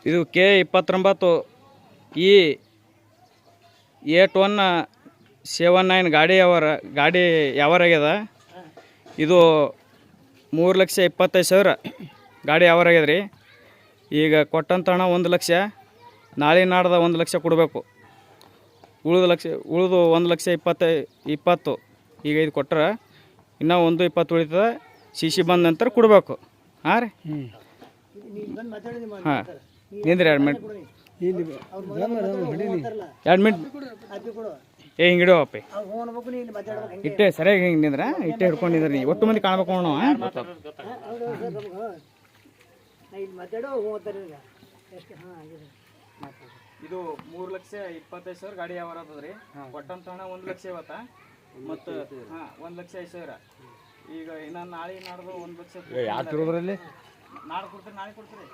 ಇದು K29 E8179 ಗಾಡಿ ಯಾವಾರಾಗ್ಯದ. ಇದು 3,25,000 ಗಾಡಿ ಯಾವಾರಾಗ್ಯದ ರೀ. ಈಗ ಕೊಟ್ಟಂತ ಹಣ 1 ಲಕ್ಷ, ನಾಳೆ ನಾಡ್ದ 1 ಲಕ್ಷ ಕೊಡಬೇಕು. ಉಳಿದು 1,20,20 ಈಗ ಇದು ಕೊಟ್ಟರೆ ಇನ್ನೂ 1,20 ಉಳಿತದ. CC ಬಂದ ನಂತರ ಕೊಡಬೇಕು. ಹಾಂ ರೀ. ಹಾಂ ನಿಂದ್ರಿ 2 ಮಿನಿಟ್. 2 ಮಿನಿಟ್ ಹಿಂಗೆ ಇಡೋಪ್ಪ. ಇಟ್ಟೆ ಸರಿಯಾಗಿ ಹಿಂಗೆ ನಿಂದ್ರೆ ಇಟ್ಟೆ ಹಿಡ್ಕೊಂಡಿದ್ರಿ. ನೀವು ಒಟ್ಟು ಮಂದಿ ಕಾಣ್ಬೇಕು ನಾವು. ಇದು 3,25,000 ಗಾಡಿ ಯಾವ ರೀ. ಕೊಟ್ಟಂತ ಹಣ 1,50,000 ಮತ್ತು 1,05,000. ಈಗ ಇನ್ನು ನಾಳೆ ನಾಡ್ದು 1 ಲಕ್ಷ ನಾಳೆ ಕೊಡ್ತೀರಿ. ನಾಳೆ ಕೊಡ್ತೀರಿ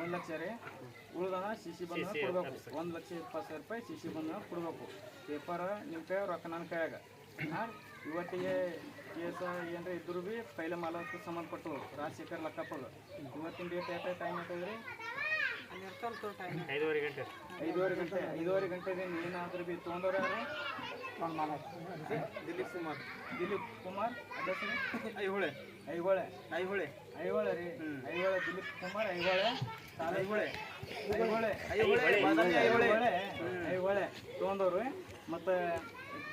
1 ಲಕ್ಷ ರೀ. ಉಳಿದನ CC ಬಂದ ಕೊಡ್ಬೇಕು. 1,20,000 ರೂಪಾಯಿ CC ಬಂದ ಕೊಡ್ಬೇಕು. ಪೇಪರ್ ನಿಮ್ಮ ಕೈ, ರೊಕ್ಕ ನನ್ನ ಕೈಯಾಗ. ಇವತ್ತಿಗೆ ಕೇಸ ಏನ್ರ ಇದ್ರು ಭೀ ಪೈಲೆ ಮಾಲಕ್ಕೆ ಸಂಬಂಧಪಟ್ಟು ರಾಜಶೇಖರ್ ಲಕ್ಕಪ್ಪಗ. ಇವತ್ತಿನ ಡೇಟ್ ಎಷ್ಟು ಟೈಮ್ ಆಗ್ತದೆ ರೀ? 5:30 ಗಂಟೆ ಏನಾದ್ರೂ ಭೀ ತೊಗೊಂಡವ್ರೆ ಯಾರು? ದಿಲೀಪ್ ಕುಮಾರ್ ಐಹೊಳೆ ರೀ. ದಿಲೀಪ್ ಕುಮಾರ್ ಐಹೊಳೆ ತೊಗೊಂಡವ್ರು. ಮತ್ತು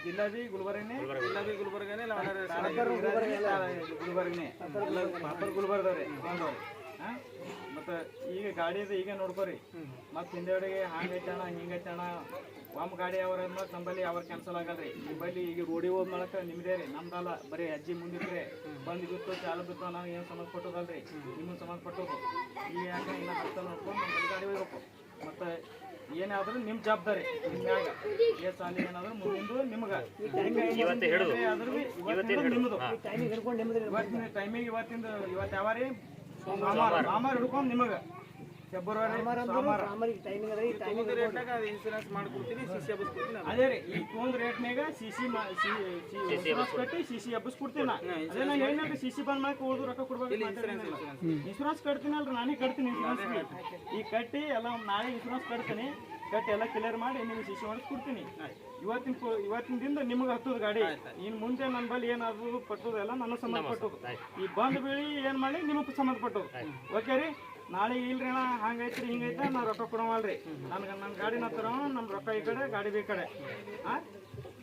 ಜಿಲ್ಲಾಬಿ ಗುಲ್ಬರ್ಗನೇ ಪಾಪರ್ ಗುಲ್ಬರ್ದವ್ರಿ ತೊಗೊಂಡವ್ರಿ. ಮತ್ತು ಈಗ ಗಾಡಿದು ಈಗ ನೋಡ್ಕೊರಿ. ಮತ್ತು ಹಿಂದೆಡೆಗೆ ಹಂಗೈತಣ ಹಿಂಗೈತಣ ಒಮ್ಮ ಗಾಡಿ ಅವ್ರ ಮತ್ತು ನಮ್ಮಲ್ಲಿ ಅವ್ರು ಕ್ಯಾನ್ಸಲ್ ಆಗಲ್ಲ ರೀ. ನಿಮ್ಮಲ್ಲಿ ಈಗ ರೋಡಿಗೆ ಹೋದ ಮೂಲಕ ನಿಮ್ಮದೇ ರೀ, ನಮ್ದಲ್ಲ. ಬರೀ ಅಜ್ಜಿ ಮುಂದಿದ್ರೆ ಬಂದು ಬಿತ್ತು ಚಾಲು ಬಿತ್ತು ನಾವು ಏನು ಸಂಬಂಧಪಟ್ಟದಲ್ಲ ರೀ, ನಿಮಗೆ ಸಂಬಂಧಪಟ್ಟದು. ಈಗ ಯಾಕೆ ಇನ್ನೂ ಹತ್ತ ನೋಡ್ಕೊಂಡು ನಮ್ಮ ಗಾಡಿ ಹೋಗ್ಬೇಕು. ಮತ್ತು ಏನಾದರೂ ನಿಮ್ಮ ಜವಾಬ್ದಾರಿ ನಿಮ್ಮ ಮ್ಯಾಗ. ಸಾಲಿ ಏನಾದರೂ ಮುಂದಿಂದು ನಿಮ್ಗೆ ನಿಮ್ಮದು ಟೈಮಿಗೆ. ಇವತ್ತು ಯಾವ ರೀ? ಮಾಮಾರ್ ಹಿಡ್ಕೊಂಡು ನಿಮಗೆ ಫೆಬ್ರವರಿ ಇನ್ಸೂರೆನ್ಸ್ ಮಾಡ್ಕೊಡ್ತೀನಿ. CC ಹಬ್ಬಿಸ್ಕೊಡ್ತೀನಿ. ಅದೇ ರೀ. ಈ ಒಂದು ರೇಟ್ನಾಗ ಇನ್ಸೂರೆನ್ಸ್ ಕಟ್ಟಿ CC ಹಬ್ಬಿಸ್ಕೊಡ್ತೀನಿ. ಅದೇ ನಾನು ಹೇಳಿನಾಗ CC ಬಂದ್ ಮಾಡಿ ಉಳಿದು ರೊಕ್ಕ ಕೊಡ್ಬೇಕು. ಇನ್ಸೂರೆನ್ಸ್ ಕಟ್ತೀನಲ್ರಿ, ನಾನೇ ಕಟ್ತೀನಿ ಇನ್ಸೂರೆನ್ಸ್. ಈಗ ಕಟ್ಟಿ ಎಲ್ಲ ನಾಳೆ ಇನ್ಸೂರೆನ್ಸ್ ಕಟ್ತೀನಿ. ಕಟ್ಟಿ ಎಲ್ಲ ಕ್ಲಿಯರ್ ಮಾಡಿ ನಿಮಗೆ CC ಹೊಡೆಸ್ಕೊಡ್ತೀನಿ. ಇವತ್ತಿನ ನಿಮ್ಗೆ ಹತ್ತದ ಗಾಡಿ. ಇನ್ನು ಮುಂದೆ ನನ್ನ ಬಳಿ ಏನಾದ್ರು ಪಟ್ಟದು ಎಲ್ಲ ನನಗೆ ಸಂಬಂಧಪಟ್ಟದು. ಈ ಬಂದ್ ಬೀಳಿ ಏನು ಮಾಡಿ ನಿಮಗೆ ಸಂಬಂಧಪಟ್ಟದು. ಓಕೆ ರೀ. ನಾಳೆ ಇಲ್ರಿ ಅಣ್ಣ ಹಂಗೈತ್ರಿ ಹಿಂಗೈತೆ ನಾವು ರೊಕ್ಕ ಕೊಡೋವಲ್ರಿ. ನನ್ನ ಗಾಡಿನ ಹತ್ರ ನಮ್ಮ ರೊಕ್ಕ ಈ ಕಡೆ ಗಾಡಿ ಈ ಕಡೆ.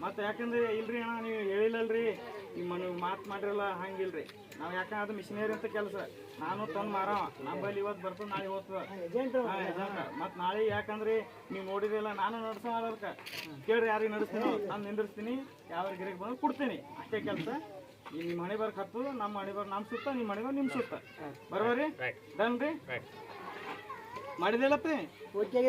ಮತ್ತು ಯಾಕಂದ್ರೆ ಇಲ್ರಿ ಅಣ್ಣ ನೀವು ಹೇಳಿಲ್ಲಲ್ರಿ, ನೀವು ಮಾತು ಮಾಡಿರಲ್ಲ ಹಂಗಿಲ್ರಿ. ನಾವು ಯಾಕಂದ್ರೆ ಅದು ಮಿಷಿನರಿ ಅಂತ ಕೆಲಸ. ನಾನು ತಂದು ಮಾರವ ನಮ್ಮಲ್ಲಿ ಇವತ್ತು ಬರ್ತದೆ ನಾಳೆ ಹೋಗ್ತದೆ ಏಜೆಂಟ್. ಮತ್ತು ನಾಳೆ ಯಾಕಂದ್ರೆ ನೀವು ನೋಡಿದಿಲ್ಲ, ನಾನು ನಡ್ಸೋ ಅದಕ್ಕೆ ಕೇಳ್ರಿ ಯಾರಿಗೆ ನಡೆಸ್ತೀನಿ, ನಾನು ನಿಂದಿರ್ಸ್ತೀನಿ. ಯಾವ ಗಿರಿಗೆ ಬಂದು ಕೊಡ್ತೀನಿ. ಅಷ್ಟೇ ಕೆಲಸ. ಈ ನಿಮ್ಮ ಮನೆ ಬರ್ಕ್ ಹತ್ತು, ನಮ್ಮ ಮನೆ ಬರ್ ನಮ್ಮ ಸುತ್ತ, ನಿಮ್ಮ ಮನೆ ಬರ್ ನಿಮ್ಮ ಸುತ್ತ. ಬರೋರಿ ಡನ್ ರೀ. ಮಾಡಿದಿಲ್ಲಪ್ಪ.